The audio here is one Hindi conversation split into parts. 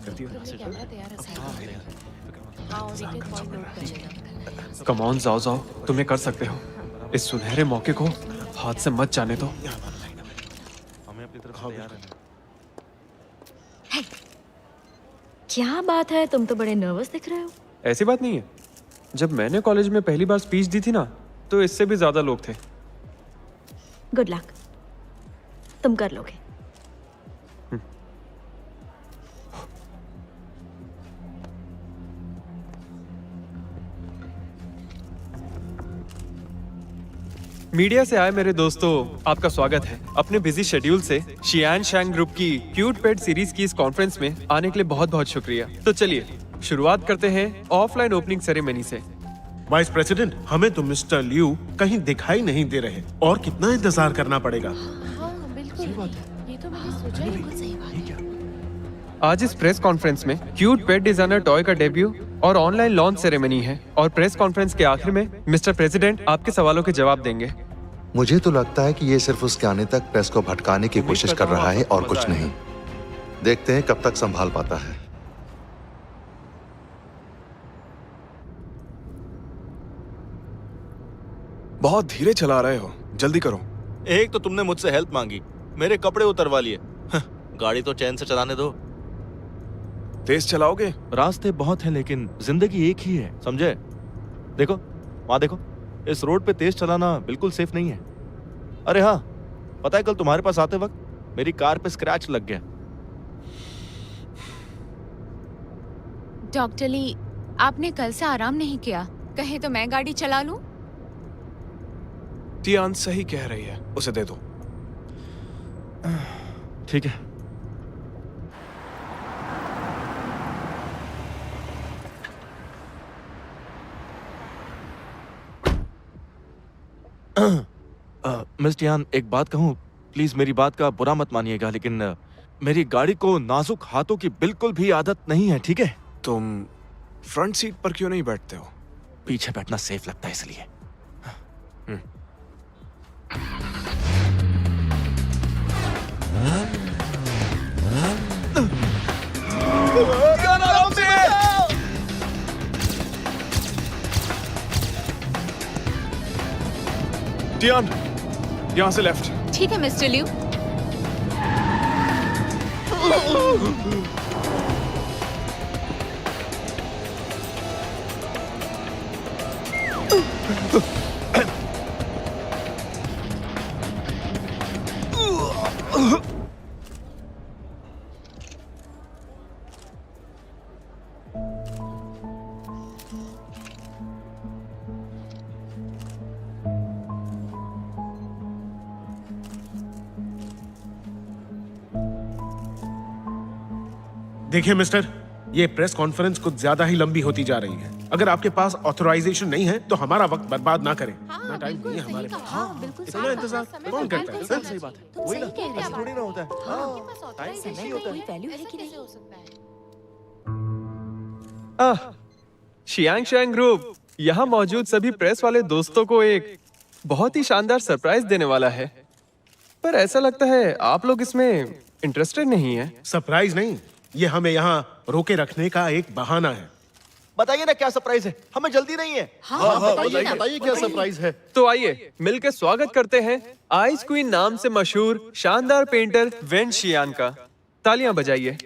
करती है। कैमरा तैयार है। कम ऑन जाओ जाओ, तुम्हें कर सकते हो। इस सुनहरे मौके को हाथ से मत जाने दो। हमें अपनी तरफ से तैयार है। क्या बात है, तुम तो बड़े नर्वस दिख रहे हो। ऐसी बात नहीं है। जब मैंने कॉलेज में पहली बार स्पीच दी थी ना, तो इससे भी ज्यादा लोग थे। गुड लक, तुम कर लोगे। मीडिया से आए मेरे दोस्तों, आपका स्वागत है। अपने बिजी शेड्यूल से शियान शैंग ग्रुप की क्यूट पेट सीरीज की इस कॉन्फ्रेंस में आने के लिए बहुत बहुत शुक्रिया। तो चलिए शुरुआत करते हैं ऑफलाइन ओपनिंग सेरेमनी से। वाइस प्रेसिडेंट, हमें तो मिस्टर लियू कहीं दिखाई नहीं दे रहे और कितना इंतजार करना पड़ेगा। हाँ बिल्कुल, ये तो मैंने सोचा ही नहीं। सही बात। आज इस प्रेस कॉन्फ्रेंस में क्यूट पेट डिजाइनर टॉय का डेब्यू और ऑनलाइन लॉन्च सेरेमनी है, और प्रेस कॉन्फ्रेंस के आखिर में मिस्टर प्रेसिडेंट आपके सवालों के जवाब देंगे। मुझे तो लगता है कि ये सिर्फ उसके आने तक प्रेस को भटकाने की कोशिश कर रहा है और कुछ नहीं। देखते हैं कब तक संभाल पाता है। बहुत धीरे चला रहे हो, जल्दी करो। एक तो तुमने मुझसे हेल्प मांगी, मेरे कपड़े उतरवा लिए। गाड़ी तो चैन से चलाने दो। तेज चलाओगे? रास्ते बहुत हैं लेकिन जिंदगी एक ही है, समझे? देखो वहां देखो, इस रोड पे तेज चलाना बिल्कुल सेफ नहीं है। अरे हाँ, पता है कल तुम्हारे पास आते वक्त मेरी कार पे स्क्रैच लग गया। डॉक्टर ली, आपने कल से आराम नहीं किया, कहे तो मैं गाड़ी चला लूं? टियान सही कह रही है, उसे दे दो। ठीक है। मिस टियान, एक बात कहूँ प्लीज, मेरी बात का बुरा मत मानिएगा, लेकिन मेरी गाड़ी को नाजुक हाथों की बिल्कुल भी आदत नहीं है, ठीक है? तुम फ्रंट सीट पर क्यों नहीं बैठते हो? पीछे बैठना सेफ लगता है इसलिए। टियान, यहाँ से लेफ्ट। ठीक है मिस्टर लियू। देखिए मिस्टर, ये प्रेस कॉन्फ्रेंस कुछ ज्यादा ही लंबी होती जा रही है। अगर आपके पास ऑथराइजेशन नहीं है तो हमारा वक्त बर्बाद ना करें। ना टाइम नहीं है हमारे पास। हाँ बिल्कुल इतना इंतजार कौन करता है? सही बात है। तुम वही सही ना, कह रहे ऐसे हो। थोड़ी ना होता है। समय की कोई वैल्यू है कि नहीं? हो सकता है। शियांग शैंग ग्रुप यहाँ मौजूद सभी प्रेस वाले दोस्तों को एक बहुत ही शानदार सरप्राइज देने वाला है, पर ऐसा लगता है आप लोग इसमें इंटरेस्टेड नहीं है। सरप्राइज नहीं, ये हमें यहाँ रोके रखने का एक बहाना है। बताइए ना क्या सरप्राइज है, हमें जल्दी नहीं है। बताइए क्या सरप्राइज है। तो आइए मिलकर स्वागत करते हैं आइस क्वीन नाम से मशहूर शानदार पेंटर वेन शियान का। तालियां बजाइए।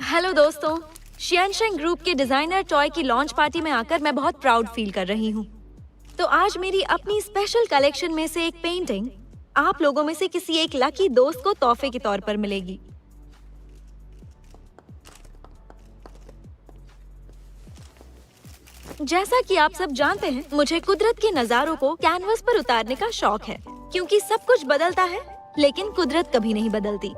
हेलो दोस्तों, शियान शैंग ग्रुप के डिजाइनर टॉय की लॉन्च पार्टी में आकर मैं बहुत प्राउड फील कर रही हूँ। तो आज मेरी अपनी स्पेशल कलेक्शन में से एक पेंटिंग आप लोगों में से किसी एक लकी दोस्त को तोहफे के तौर पर मिलेगी। जैसा कि आप सब जानते हैं, मुझे कुदरत के नजारों को कैनवस पर उतारने का शौक है, क्योंकि सब कुछ बदलता है लेकिन कुदरत कभी नहीं बदलती।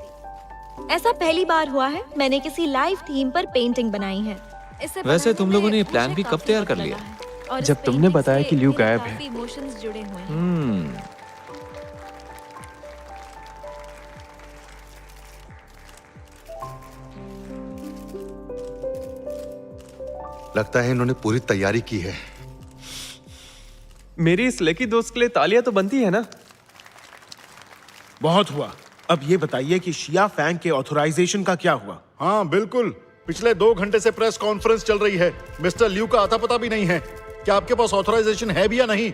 ऐसा पहली बार हुआ है मैंने किसी लाइव थीम पर पेंटिंग बनाई है। वैसे तुम लोगों ने ये प्लान भी कब तैयार कर लिया? जब तुमने बताया कि लियू गायब है। इमोशंस जुड़े हुए हैं। लगता है इन्होंने पूरी तैयारी की है। मेरी इस लकी दोस्त के लिए तालियां तो बनती है ना? बहुत हुआ, अब ये बताइए कि शिया फैंग के ऑथराइजेशन का क्या हुआ? हाँ बिल्कुल, पिछले 2 घंटे से प्रेस कॉन्फ्रेंस चल रही है। मिस्टर लियू का आता पता भी नहीं है। क्या आपके पास ऑथराइजेशन है भी या नहीं?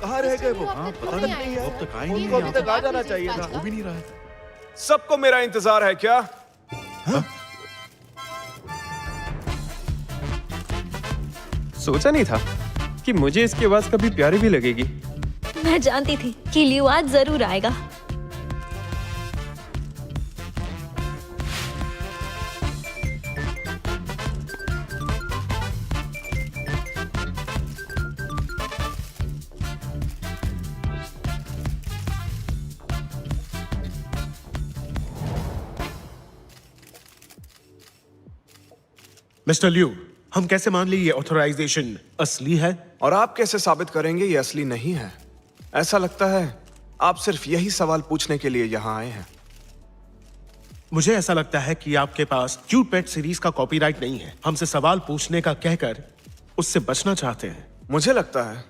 कहाँ रह गए वो? हाँ, पता नहीं, अब तक आए नहीं। उनको अभी तक आ जाना चाहिए था। हो भी नहीं रहा है। सबको मेरा इंतजार है क्या? सोचा नहीं था कि मुझे इसकी आवाज कभी प्यारी भी लगेगी। मैं जानती थी कि लियो आज जरूर आएगा। मिस्टर लियू, हम कैसे मान ली ये ऑथराइजेशन असली है? और आप कैसे साबित करेंगे ये असली नहीं है? ऐसा लगता है आप सिर्फ यही सवाल पूछने के लिए यहाँ आए हैं। मुझे ऐसा लगता है कि आपके पास क्यूट पेट सीरीज का कॉपीराइट नहीं है। हमसे सवाल पूछने का कहकर उससे बचना चाहते हैं। मुझे लगता है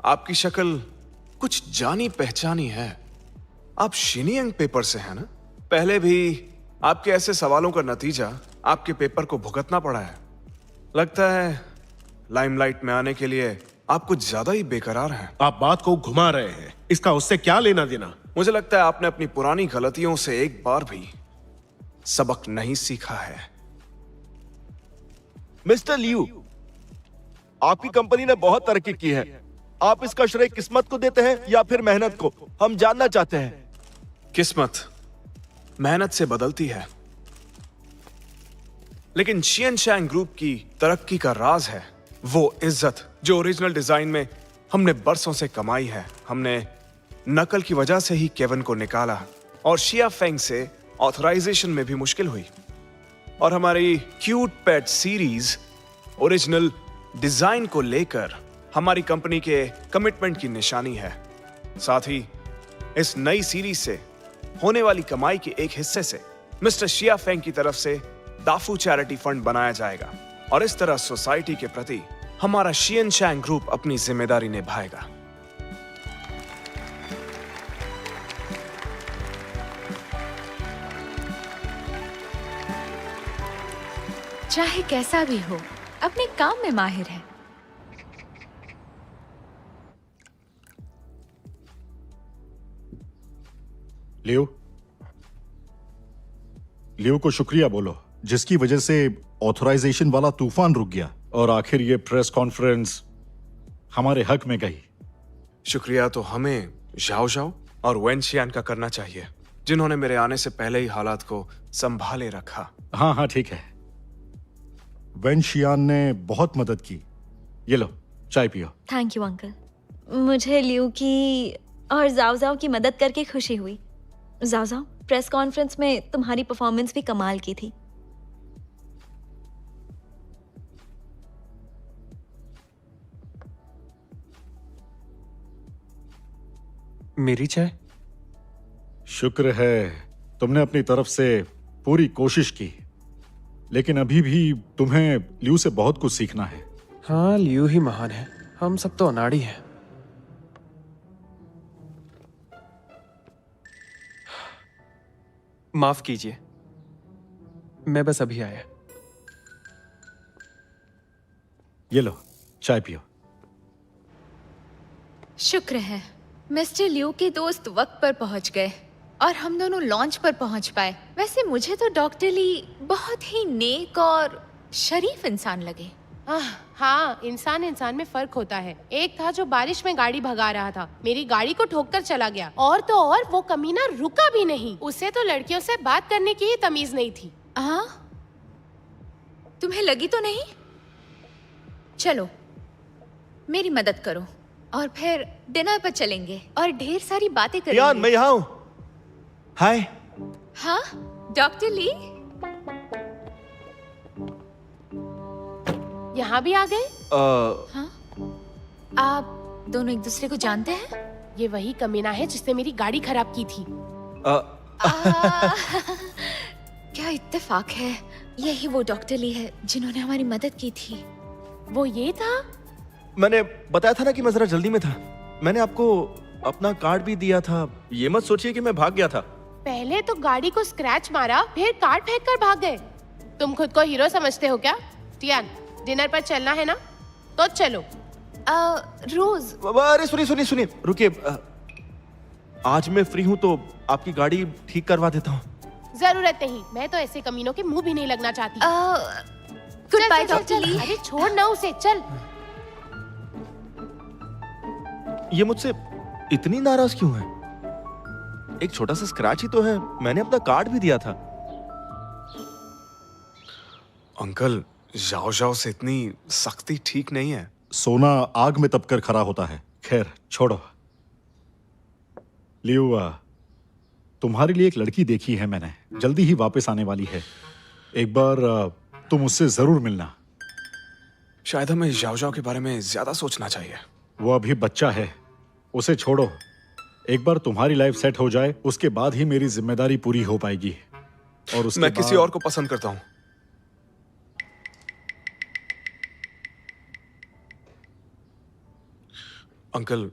आपकी शक्ल कुछ जानी पहचानी है। आप शिनियंग पेपर से हैं ना? पहले भी आपके ऐसे सवालों का नतीजा आपके पेपर को भुगतना पड़ा है। लगता है लाइमलाइट में आने के लिए आप कुछ ज्यादा ही बेकरार हैं। आप बात को घुमा रहे हैं। इसका उससे क्या लेना देना? मुझे लगता है आपने अपनी पुरानी गलतियों से एक बार भी सबक नहीं सीखा है। मिस्टर लियू, आपकी कंपनी ने बहुत तरक्की की है। आप इसका श्रेय किस्मत को देते हैं या फिर मेहनत को? हम जानना चाहते हैं। किस्मत मेहनत से बदलती है, लेकिन शियनशैंग ग्रुप की तरक्की का राज है वो इज्जत जो ओरिजिनल डिजाइन में हमने बरसों से कमाई है। हमने नकल की वजह से ही केविन को निकाला और शिया फेंग से ऑथराइजेशन में भी मुश्किल हुई। और हमारी क्यूट पेट सीरीज ओरिजिनल डिजाइन को लेकर हमारी कंपनी के कमिटमेंट की निशानी है। साथ ही इस नई सीरीज से होने वाली कमाई के एक हिस्से से मिस्टर शिया फेंग की तरफ से दाफू चैरिटी फंड बनाया जाएगा और इस तरह सोसाइटी के प्रति हमारा शियनशैंग ग्रुप अपनी जिम्मेदारी निभाएगा। चाहे कैसा भी हो, अपने काम में माहिर है। लियो, लियो को शुक्रिया बोलो जिसकी वजह से ऑथराइजेशन वाला तूफान रुक गया और आखिर ये प्रेस कॉन्फ्रेंस हमारे हक में गई। शुक्रिया तो हमें झाओ झाओ और वेनशियान का करना चाहिए, जिन्होंने मेरे आने से पहले ही हालात को संभाले रखा। हाँ हाँ ठीक है, वेनशियान ने बहुत मदद की। ये लो चाय पियो। Thank you uncle. मुझे लियू की और जाओ जाओ की मदद करके खुशी हुई। जाओ जाओ, प्रेस कॉन्फ्रेंस में तुम्हारी परफॉर्मेंस भी कमाल की थी। मेरी चाय? शुक्र है तुमने अपनी तरफ से पूरी कोशिश की, लेकिन अभी भी तुम्हें लियू से बहुत कुछ सीखना है। हाँ, लियू ही महान है, हम सब तो अनाड़ी हैं। माफ कीजिए, मैं बस अभी आया। ये लो चाय पियो। शुक्र है मिस्टर लियू के दोस्त वक्त पर पहुंच गए और हम दोनों लॉन्च पर पहुंच पाए। वैसे मुझे तो डॉक्टर ली बहुत ही नेक और शरीफ इंसान लगे। हाँ, इंसान इंसान में फर्क होता है। एक था जो बारिश में गाड़ी भगा रहा था, मेरी गाड़ी को ठोककर चला गया। और तो और वो कमीना रुका भी नहीं। उसे तो लड़कियों से बात करने की ही तमीज नहीं थी। हाँ, तुम्हें लगी तो नहीं? चलो मेरी मदद करो और फिर डिनर पर चलेंगे और ढेर सारी बातें यान, करेंगे। मैं यहाँ हूँ। हाय। हाँ डॉक्टर ली, यहाँ भी आ गए? हाँ आप दोनों एक दूसरे को जानते हैं? ये वही कमीना है जिसने मेरी गाड़ी खराब की थी। क्या इत्तेफाक है, यही वो डॉक्टर ली है जिन्होंने हमारी मदद की थी। वो ये था? मैंने बताया था ना कि मैं जरा जल्दी में था। मैंने आपको अपना कार्ड भी दिया था। ये मत सोचिए कि मैं भाग गया था। पहले तो गाड़ी को स्क्रैच मारा, फिर कार फेंक कर भाग गए। तुम खुद को हीरो समझते हो क्या? टियान, डिनर पर चलना है ना? तो चलो। रोज, अरे सुनिए सुनिए रुकिए। आज मैं फ्री हूँ तो आपकी गाड़ी ठीक करवा देता हूँ। जरूरत नहीं, मैं तो ऐसे कमीनों के मुंह भी नहीं लगना चाहती। गुड बाय चल, चल, डॉक्टर चल। ली। अरे छोड़ ना उसे, चल। ये मुझसे इतनी नाराज क्यों है? एक छोटा सा स्क्रैच ही तो है, मैंने अपना कार्ड भी दिया था। अंकल, जाओ जाओ से इतनी सख्ती ठीक नहीं है। सोना आग में तपकर खरा होता है। खैर छोड़ो। लियो, तुम्हारे लिए एक लड़की देखी है मैंने, जल्दी ही वापस आने वाली है। एक बार तुम उससे जरूर मिलना। शायद हमें जाओ जाओ के बारे में ज्यादा सोचना चाहिए। वो अभी बच्चा है, उसे छोड़ो। एक बार तुम्हारी लाइफ सेट हो जाए, उसके बाद ही मेरी जिम्मेदारी पूरी हो पाएगी। और उसके मैं किसी बाद... और को पसंद करता हूँ। अंकल,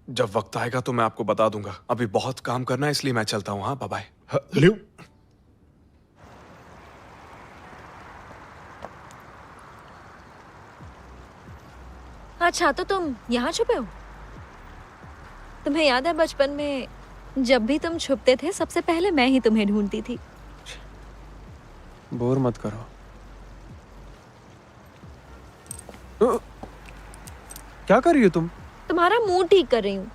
जब वक्त आएगा तो मैं आपको बता दूंगा। अभी बहुत काम करना है, इसलिए मैं चलता हूँ। हाँ, बाय बाय। लियो, अच्छा, तो तुम यहाँ छुपे हो? तुम्हें याद है बचपन में जब भी तुम छुपते थे, सबसे पहले मैं ही तुम्हें ढूंढती थी। बोर मत करो। क्या कर रही हो तुम? तुम्हारा मूड ठीक कर रही हूँ।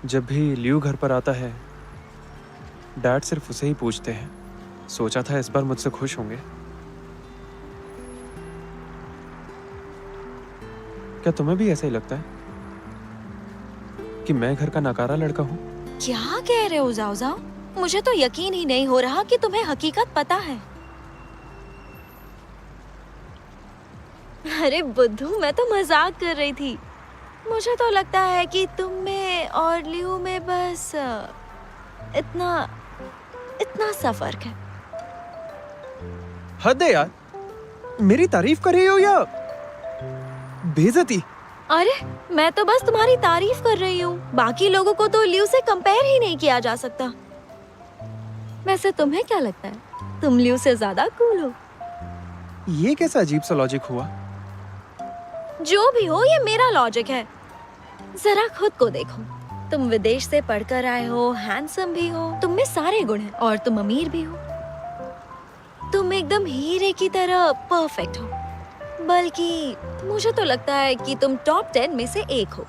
जब भी लियो घर पर आता है, डैड सिर्फ उसे ही पूछते हैं। सोचा था इस बार मुझसे खुश होंगे। क्या तुम्हें भी ऐसा ही लगता है कि मैं घर का नकारा लड़का हूँ? क्या कह रहे हो जाओ जाओ? मुझे तो यकीन ही नहीं हो रहा कि तुम्हें हकीकत पता है। अरे बुद्धू, मैं तो मजाक कर रही थी। मुझे तो लगता है कि तुम में और लियो में बस इतना सा फर्क है। हद है यार, मेरी तारीफ कर रही हो या बेइज्जती? अरे मैं तो बस तुम्हारी तारीफ कर रही हूँ। बाकी लोगों को तो लियो से कंपेयर ही नहीं किया जा सकता। वैसे तुम्हें क्या लगता है, तुम लियो से ज्यादा कूल हो? ये कैसा अजीब सा लॉजिक हुआ? जो भी हो, ये मेरा लॉजिक है। जरा खुद को देखो। तुम विदेश से पढ़कर आए हो, हैंडसम भी हो, तुम में सारे गुण हैं, और तुम अमीर भी हो। तुम एकदम हीरे की तरह परफेक्ट हो। बल्कि मुझे तो लगता है कि तुम टॉप 10 में से एक हो।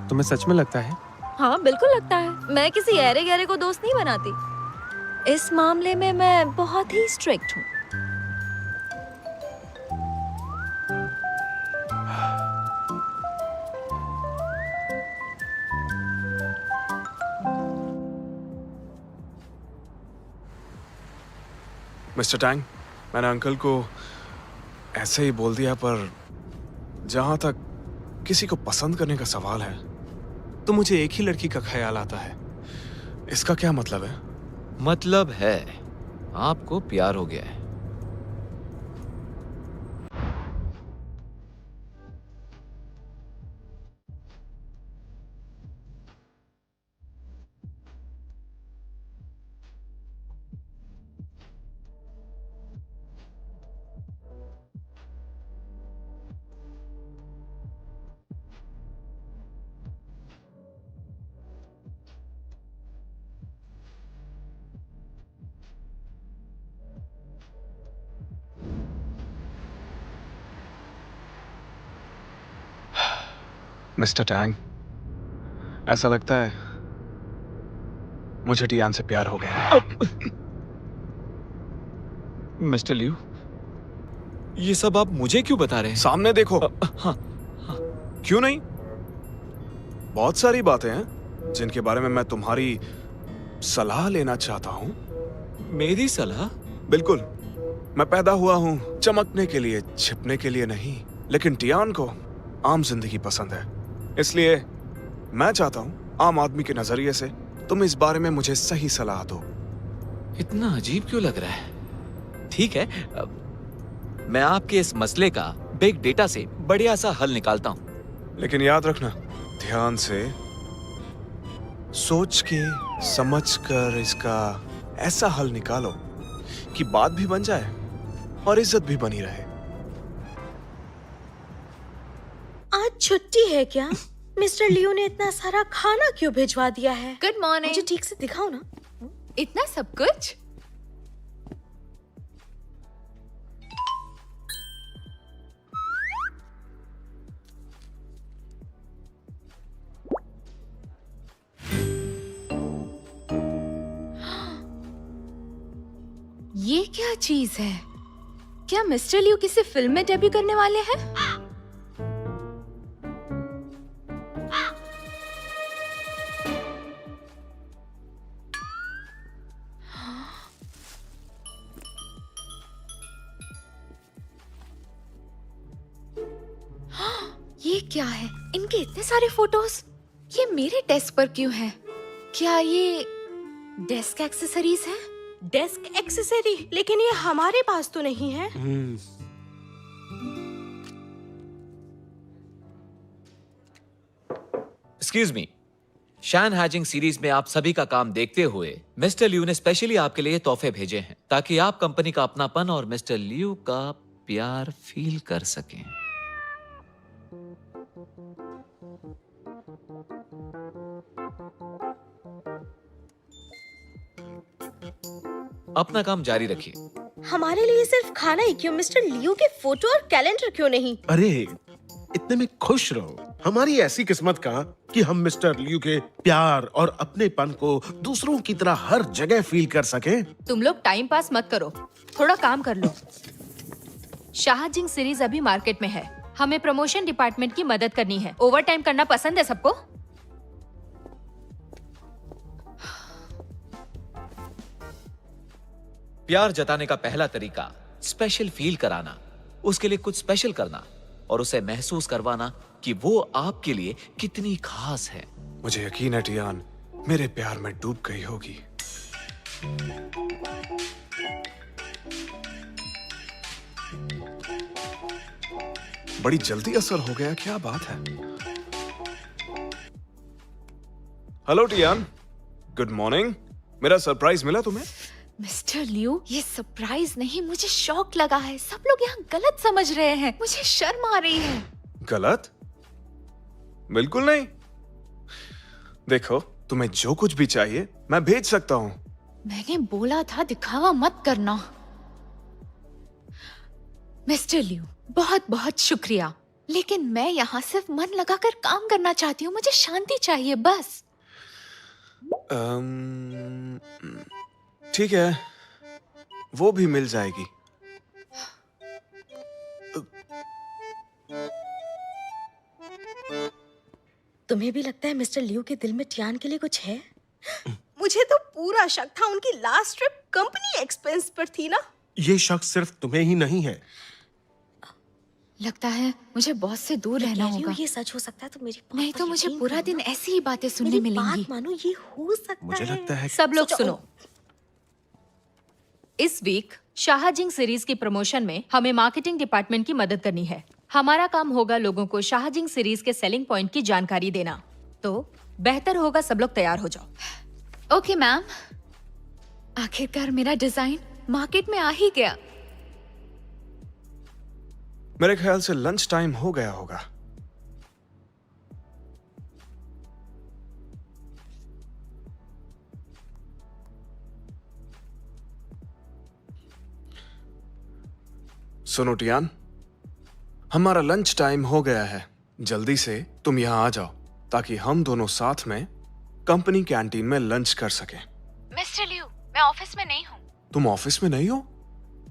तुम्हें सच में लगता है? हाँ, बिल्कुल लगता है। मैं किसी ऐरे गहरे को दोस्त नहीं बनाती। इस मामले में मैं बहुत ही स्ट्रिक्ट हूँ। मिस्टर टैंग, मैंने अंकल को ऐसे ही बोल दिया, पर जहां तक किसी को पसंद करने का सवाल है तो मुझे एक ही लड़की का ख्याल आता है। इसका क्या मतलब है? मतलब है आपको प्यार हो गया है। मिस्टर टैंग, ऐसा लगता है मुझे टियान से प्यार हो गया है। मिस्टर लियो, ये सब आप मुझे क्यों बता रहे हैं? सामने देखो। हाँ, क्यों नहीं? बहुत सारी बातें हैं जिनके बारे में मैं तुम्हारी सलाह लेना चाहता हूँ। मेरी सलाह? बिल्कुल। मैं पैदा हुआ हूँ चमकने के लिए, छिपने के लिए नहीं। लेकिन टियान को आम जिंदगी पसंद है, इसलिए मैं चाहता हूँ आम आदमी के नजरिए से तुम इस बारे में मुझे सही सलाह दो। इतना अजीब क्यों लग रहा है? ठीक है, मैं आपके इस मसले का बिग डेटा से बढ़िया सा हल निकालता हूँ। लेकिन याद रखना, ध्यान से सोच के समझ कर इसका ऐसा हल निकालो कि बात भी बन जाए और इज्जत भी बनी रहे। आज छुट्टी है क्या? मिस्टर लियो ने इतना सारा खाना क्यों भिजवा दिया है? Good morning. मुझे ठीक से दिखाओ ना। इतना सब कुछ? ये क्या चीज है? क्या मिस्टर लियो किसी फिल्म में डेब्यू करने वाले हैं? ये क्या है? इनके इतने सारे फोटोज। ये मेरे डेस्क पर क्यों है? क्या ये डेस्क एक्सेसरीज है? Desk accessory? लेकिन ये हमारे पास तो नहीं है। एक्सक्यूज मी, शैन हैजिंग सीरीज में आप सभी का काम देखते हुए मिस्टर लियू ने स्पेशली आपके लिए तोहफे भेजे हैं ताकि आप कंपनी का अपनापन और मिस्टर लियू का प्यार फील कर सकें। अपना काम जारी रखिए। हमारे लिए सिर्फ खाना ही क्यों, मिस्टर लियो के फोटो और कैलेंडर क्यों नहीं? अरे इतने में खुश रहो। हमारी ऐसी किस्मत का कि हम मिस्टर लियू के प्यार और अपनेपन को दूसरों की तरह हर जगह फील कर सकें। तुम लोग टाइम पास मत करो, थोड़ा काम कर लो। शाहजिंग सीरीज अभी मार्केट में है। हमें प्रमोशन डिपार्टमेंट की मदद करनी है। ओवर टाइम करना पसंद है सबको? प्यार जताने का पहला तरीका स्पेशल फील कराना, उसके लिए कुछ स्पेशल करना और उसे महसूस करवाना कि वो आपके लिए कितनी खास है। मुझे यकीन है टियान मेरे प्यार में डूब गई होगी। बड़ी जल्दी असर हो गया, क्या बात है। Hello Tian, good morning. मेरा सरप्राइज मिला तुम्हें? मिस्टर लियो, ये सरप्राइज नहीं, मुझे शॉक लगा है। सब लोग यहाँ गलत समझ रहे हैं। मुझे शर्म आ रही है। गलत? बिल्कुल नहीं। देखो, तुम्हें जो कुछ भी चाहिए मैं भेज सकता हूँ। मैंने बोला था दिखावा मत करना। मिस्टर लियो, बहुत बहुत शुक्रिया, लेकिन मैं यहाँ सिर्फ मन लगाकर काम करना चाहती हूँ। मुझे शांति चाहिए बस। ठीक है, वो भी मिल जाएगी। तुम्हें भी लगता है मिस्टर लियो के दिल में टियान के लिए कुछ है? मुझे तो पूरा शक था। उनकी लास्ट ट्रिप कंपनी एक्सपेंस पर थी ना। ये शख्स सिर्फ तुम्हें ही नहीं है। लगता है मुझे बॉस से दूर रहना होगा। ये सच हो सकता है तो मेरी बात नहीं पर तो मुझे यकीन पूरा करो दिन ना। ऐसी ही बातें सुनने मेरी मिलेंगी। बात मानो, ये हो सकता मुझे है। लगता है सब लोग सोचो- सुनो। इस वीक शाहजिंग सीरीज की प्रमोशन में हमें मार्केटिंग डिपार्टमेंट की मदद करनी है। हमारा काम होगा लोगों को शाहजिंग सीरीज के सेलिंग पॉइंट की जानकारी देना। तो बेहतर होगा सब लोग तैयार हो जाओ। Okay ma'am. आखिरकार मेरा डिजाइन मार्केट में आ ही गया। मेरे ख्याल से लंच टाइम हो गया होगा। सुनो टियान, हमारा लंच टाइम हो गया है। जल्दी से तुम यहां आ जाओ ताकि हम दोनों साथ में कंपनी कैंटीन में लंच कर सकें। मिस्टर लियो, मैं ऑफिस में नहीं हूँ। तुम ऑफिस में नहीं हो?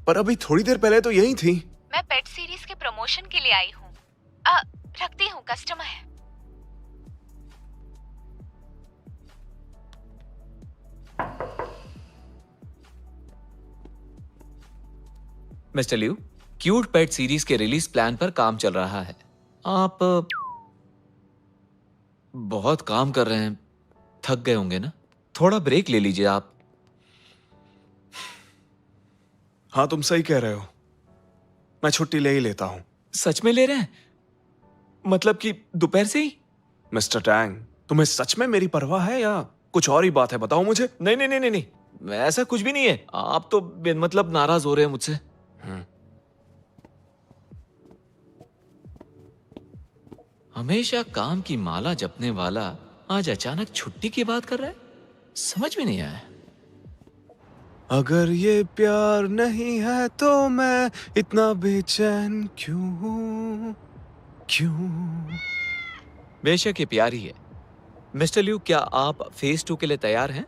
पर अभी थोड़ी देर पहले तो यही थी। मैं पेट सीरीज के प्रमोशन के लिए आई हूँ। रखती हूँ, कस्टमर है। मिस्टर लियू, क्यूट पेट सीरीज के रिलीज प्लान पर काम चल रहा है। आप बहुत काम कर रहे हैं, थक गए होंगे ना? थोड़ा ब्रेक ले लीजिए आप। हाँ, तुम सही कह रहे हो। मैं छुट्टी ले ही लेता हूं। सच में ले रहे हैं? मतलब कि दोपहर से ही? मिस्टर टैंग, तुम्हें सच में मेरी परवाह है या कुछ और ही बात है? बताओ मुझे। नहीं नहीं नहीं नहीं नहीं, ऐसा कुछ भी नहीं है। आप तो मतलब नाराज हो रहे हैं मुझसे। हमेशा काम की माला जपने वाला आज अचानक छुट्टी की बात कर रहा है, समझ में नहीं आया। अगर ये प्यार नहीं है तो मैं इतना बेचैन क्यों हूं, क्यों? बेशक ये प्यार ही है। मिस्टर लियू, क्या आप फेज 2 के लिए तैयार हैं?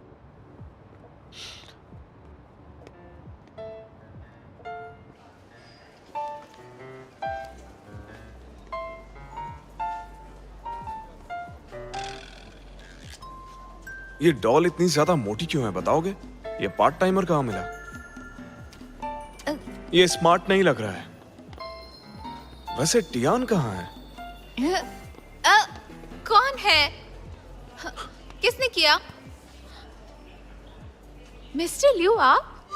ये डॉल इतनी ज्यादा मोटी क्यों है, बताओगे? ये पार्ट टाइमर कहाँ मिला? ये स्मार्ट नहीं लग रहा है। वैसे टियान कहाँ है? कौन है? किसने किया? मिस्टर लियू, आप?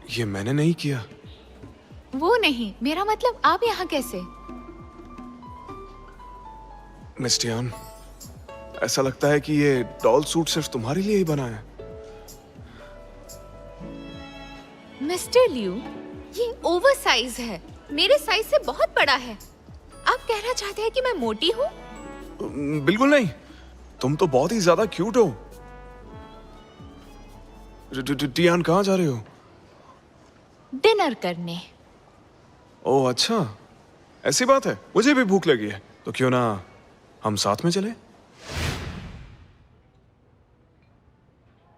ये मैंने नहीं किया। वो नहीं, मेरा मतलब आप यहाँ कैसे? मिस टियान, ऐसा लगता है कि ये डॉल सूट सिर्फ तुम्हारे लिए ही बना है। मिस्टर लियू, ये ओवर साइज है, मेरे साइज से बहुत बड़ा है। आप कहना चाहते हैं कि मैं मोटी हूँ? बिल्कुल नहीं, तुम तो बहुत ही ज्यादा क्यूट हो। टियान, कहाँ जा रहे हो? डिनर करने। ओह अच्छा, ऐसी बात है। मुझे भी भूख लगी है, तो क्यों ना हम साथ में चले?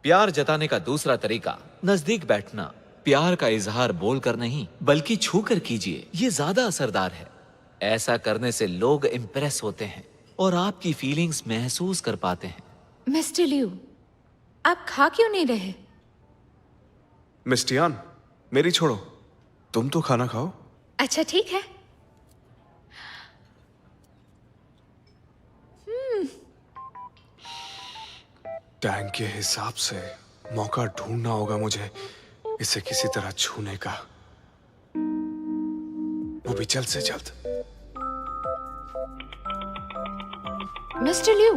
प्यार जताने का दूसरा तरीका नजदीक बैठना। प्यार का इजहार बोलकर नहीं बल्कि छूकर कीजिए, ये ज्यादा असरदार है। ऐसा करने से लोग इंप्रेस होते हैं और आपकी फीलिंग्स महसूस कर पाते हैं। मिस्टर लियू, आप खा क्यों नहीं रहे? मिस टियान, मेरी छोड़ो, तुम तो खाना खाओ। अच्छा ठीक है। टैंक के हिसाब से मौका ढूंढना होगा मुझे इसे किसी तरह छूने का, वो भी जल्द से जल्द। मिस्टर लियू,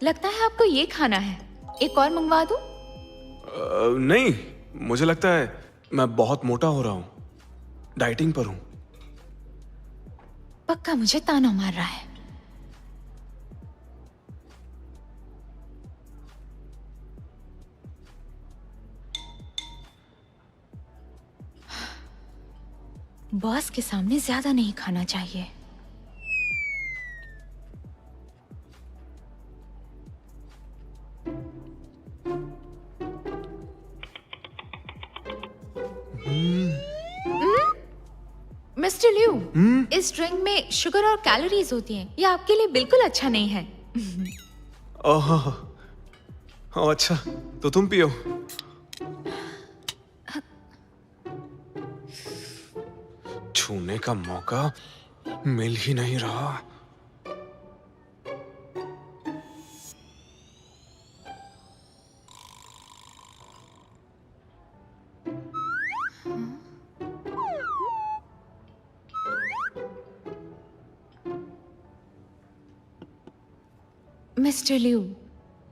लगता है आपको ये खाना है। एक और मंगवा दूं? नहीं, मुझे लगता है मैं बहुत मोटा हो रहा हूं, डाइटिंग पर हूं। पक्का मुझे ताना मार रहा है। बॉस के सामने ज्यादा नहीं खाना चाहिए। मिस्टर लियू, इस ड्रिंक में शुगर और कैलोरीज होती हैं। ये आपके लिए बिल्कुल अच्छा नहीं है। ओह अच्छा, तो तुम पियो। छूने का मौका मिल ही नहीं रहा। मिस्टर लियू,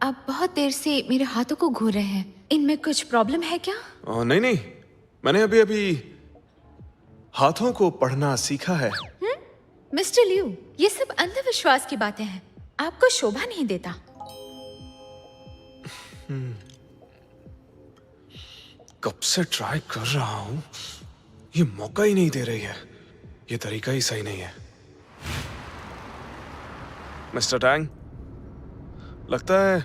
आप बहुत देर से मेरे हाथों को घूर रहे हैं। इनमें कुछ प्रॉब्लम है क्या? नहीं नहीं, मैंने अभी अभी हाथों को पढ़ना सीखा है। मिस्टर लियू, ये सब अंधविश्वास की बातें हैं, आपको शोभा नहीं देता। कब से ट्राई कर रहा हूं, ये मौका ही नहीं दे रही है। ये तरीका ही सही नहीं है। मिस्टर टैंग, लगता है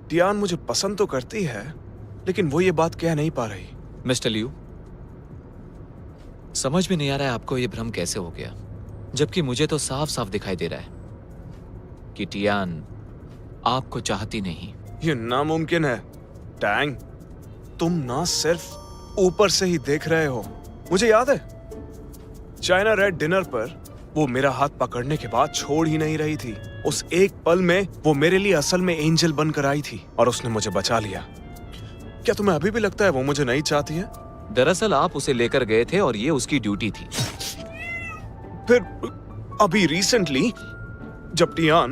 टियान मुझे पसंद तो करती है, लेकिन वो ये बात कह नहीं पा रही। मिस्टर लियू, समझ में नहीं आ रहा है आपको ये भ्रम कैसे हो गया, जबकि मुझे तो साफ साफ दिखाई दे रहा है कि टियान आपको चाहती नहीं। ये नामुमकिन है टैंग, तुम ना सिर्फ ऊपर से ही देख रहे हो। मुझे याद है चाइना रेड डिनर पर वो मेरा हाथ पकड़ने के बाद छोड़ ही नहीं रही थी। उस एक पल में वो मेरे लिए असल में एंजल बनकर आई थी और उसने मुझे बचा लिया। क्या तुम्हें अभी भी लगता है वो मुझे नहीं चाहती है? दरअसल आप उसे लेकर गए थे और ये उसकी ड्यूटी थी। फिर अभी रिसेंटली जब टियान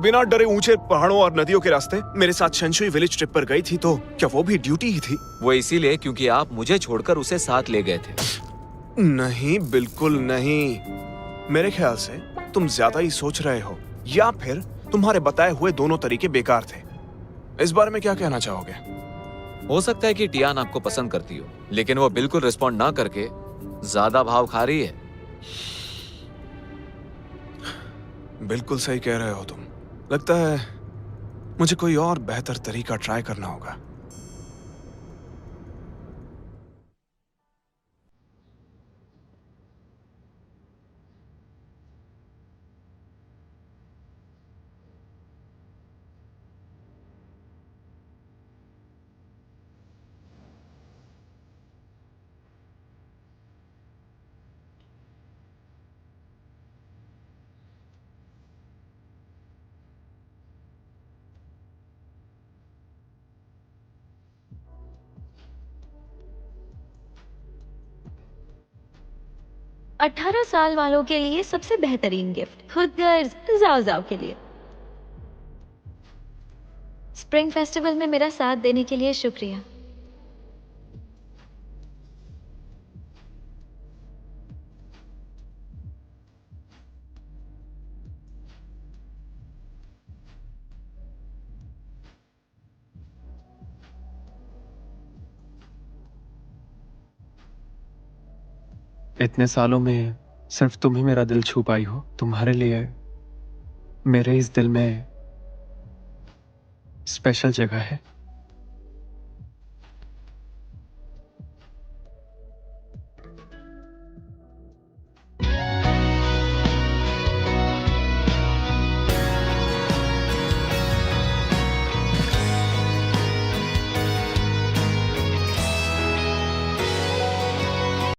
बिना डरे ऊंचे पहाड़ों और नदियों के रास्ते मेरे साथ शेंशुई विलेज ट्रिप पर गई थी, तो क्या वो भी ड्यूटी ही थी? वो इसीलिए क्योंकि आप मुझे छोड़कर उसे साथ ले गए थे। नहीं, बिल्कुल नहीं। मेरे ख्याल से तुम ज्यादा ही सोच रहे हो, या फिर तुम्हारे बताए हुए दोनों तरीके बेकार थे। इस बारे में क्या कहना चाहोगे? हो सकता है कि टियान आपको पसंद करती हो, लेकिन वो बिल्कुल रिस्पॉन्ड ना करके ज्यादा भाव खा रही है। बिल्कुल सही कह रहे हो तुम। लगता है मुझे कोई और बेहतर तरीका ट्राई करना होगा। अठारह साल वालों के लिए सबसे बेहतरीन गिफ्ट, खुद गर्ल्स जाओ जाओ के लिए। स्प्रिंग फेस्टिवल में मेरा साथ देने के लिए शुक्रिया। इतने सालों में सिर्फ तुम ही मेरा दिल छू पाई हो। तुम्हारे लिए मेरे इस दिल में स्पेशल जगह है।